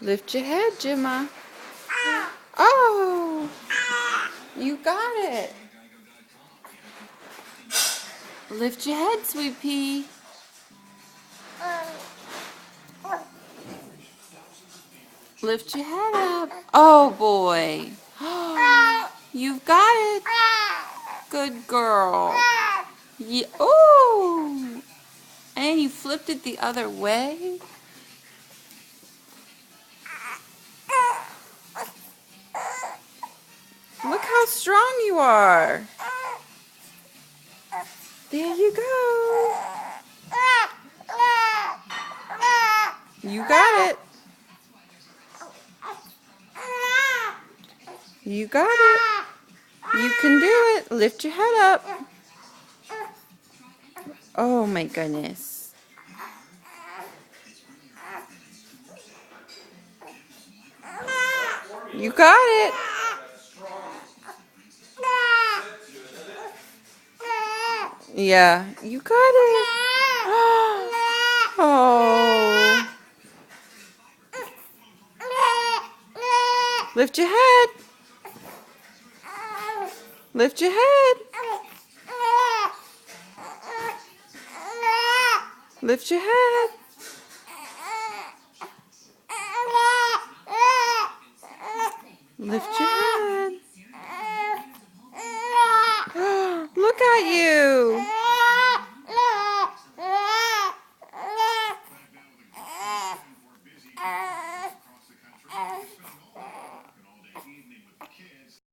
Lift your head, Gemma. Oh, you got it. Lift your head, Sweet Pea. Lift your head up. Oh, boy. You've got it. Good girl. Yeah. Oh, and you flipped it the other way. Look how strong you are. There you go. You got it. You got it. You can do it. Lift your head up. Oh my goodness. You got it. Yeah, you got it. Oh. Lift your head. Lift your head. Lift your head. Lift your head. Look at you.